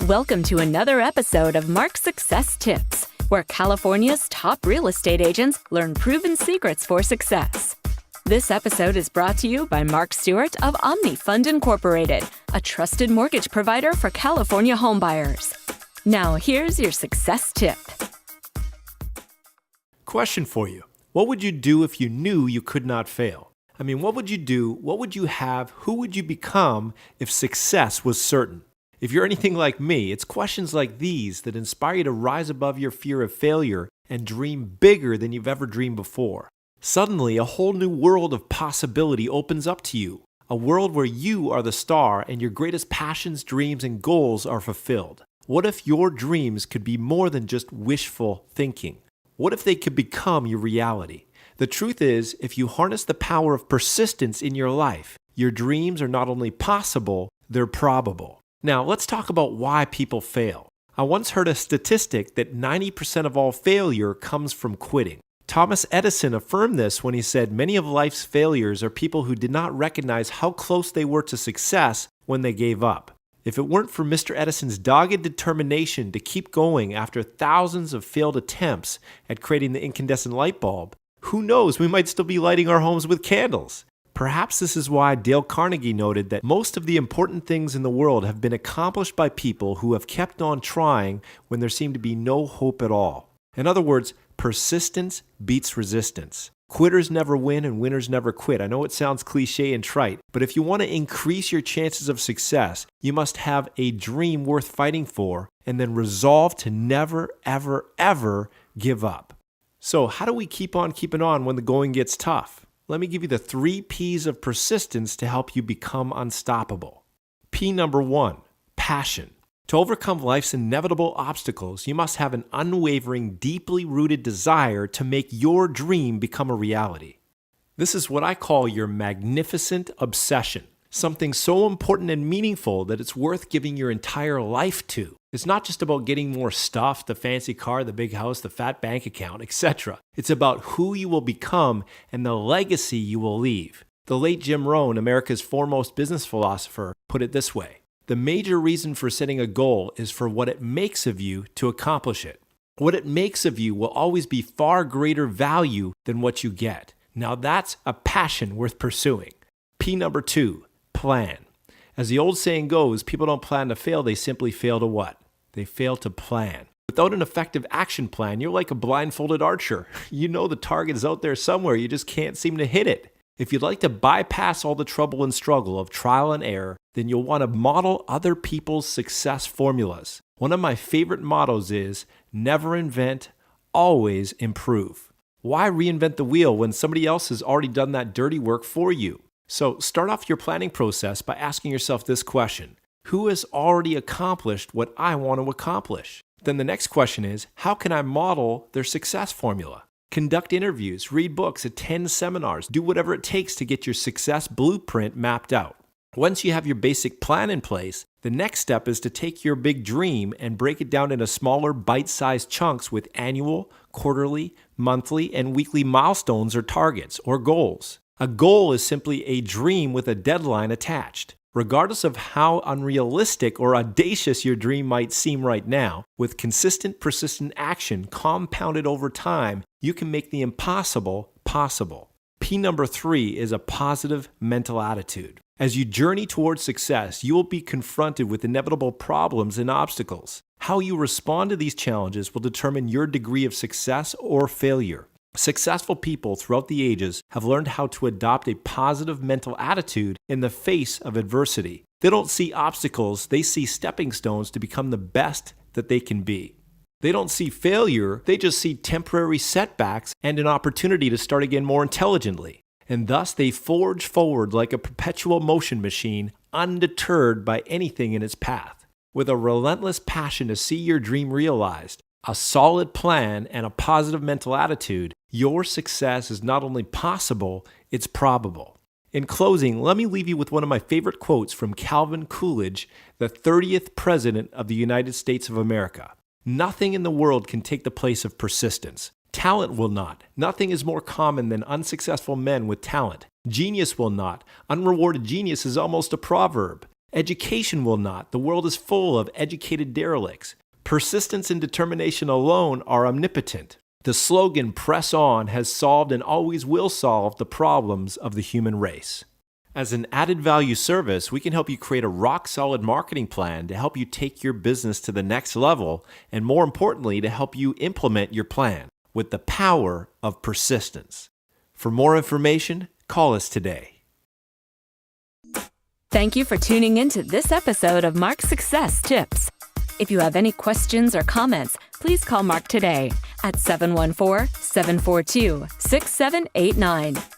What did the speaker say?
Welcome to another episode of Mark's Success Tips, where California's top real estate agents learn proven secrets for success. This episode is brought to you by Mark Stewart of Omni Fund Incorporated, a trusted mortgage provider for California homebuyers. Now, here's your success tip. Question for you. What would you do if you knew you could not fail? I mean, what would you do? What would you have? Who would you become if success was certain? If you're anything like me, it's questions like these that inspire you to rise above your fear of failure and dream bigger than you've ever dreamed before. Suddenly, a whole new world of possibility opens up to you. A world where you are the star and your greatest passions, dreams, and goals are fulfilled. What if your dreams could be more than just wishful thinking? What if they could become your reality? The truth is, if you harness the power of persistence in your life, your dreams are not only possible, they're probable. Now, let's talk about why people fail. I once heard a statistic that 90% of all failure comes from quitting. Thomas Edison affirmed this when he said many of life's failures are people who did not recognize how close they were to success when they gave up. If it weren't for Mr. Edison's dogged determination to keep going after thousands of failed attempts at creating the incandescent light bulb, who knows, we might still be lighting our homes with candles. Perhaps this is why Dale Carnegie noted that most of the important things in the world have been accomplished by people who have kept on trying when there seemed to be no hope at all. In other words, persistence beats resistance. Quitters never win and winners never quit. I know it sounds cliche and trite, but if you want to increase your chances of success, you must have a dream worth fighting for and then resolve to never, ever, ever give up. So how do we keep on keeping on when the going gets tough? Let me give you the 3 P's of persistence to help you become unstoppable. P number 1, passion. To overcome life's inevitable obstacles, you must have an unwavering, deeply rooted desire to make your dream become a reality. This is what I call your magnificent obsession, something so important and meaningful that it's worth giving your entire life to. It's not just about getting more stuff, the fancy car, the big house, the fat bank account, etc. It's about who you will become and the legacy you will leave. The late Jim Rohn, America's foremost business philosopher, put it this way. The major reason for setting a goal is for what it makes of you to accomplish it. What it makes of you will always be far greater value than what you get. Now that's a passion worth pursuing. P number 2, plan. As the old saying goes, people don't plan to fail, they simply fail to what? They fail to plan. Without an effective action plan, you're like a blindfolded archer. You know the target is out there somewhere, you just can't seem to hit it. If you'd like to bypass all the trouble and struggle of trial and error, then you'll want to model other people's success formulas. One of my favorite mottos is, never invent, always improve. Why reinvent the wheel when somebody else has already done that dirty work for you? So start off your planning process by asking yourself this question. Who has already accomplished what I want to accomplish? Then the next question is, how can I model their success formula? Conduct interviews, read books, attend seminars, do whatever it takes to get your success blueprint mapped out. Once you have your basic plan in place, the next step is to take your big dream and break it down into smaller bite-sized chunks with annual, quarterly, monthly, and weekly milestones or targets or goals. A goal is simply a dream with a deadline attached. Regardless of how unrealistic or audacious your dream might seem right now, with consistent, persistent action compounded over time, you can make the impossible possible. P number 3 is a positive mental attitude. As you journey towards success, you will be confronted with inevitable problems and obstacles. How you respond to these challenges will determine your degree of success or failure. Successful people throughout the ages have learned how to adopt a positive mental attitude in the face of adversity. They don't see obstacles, they see stepping stones to become the best that they can be. They don't see failure, they just see temporary setbacks and an opportunity to start again more intelligently. And thus they forge forward like a perpetual motion machine, undeterred by anything in its path. With a relentless passion to see your dream realized, a solid plan, and a positive mental attitude, your success is not only possible, it's probable. In closing, let me leave you with one of my favorite quotes from Calvin Coolidge, the 30th President of the United States of America. Nothing in the world can take the place of persistence. Talent will not. Nothing is more common than unsuccessful men with talent. Genius will not. Unrewarded genius is almost a proverb. Education will not. The world is full of educated derelicts. Persistence and determination alone are omnipotent. The slogan, "Press On," has solved and always will solve the problems of the human race. As an added value service, we can help you create a rock-solid marketing plan to help you take your business to the next level, and more importantly, to help you implement your plan with the power of persistence. For more information, call us today. Thank you for tuning in to this episode of Mark's Success Tips. If you have any questions or comments, please call Mark today at 714-742-6789.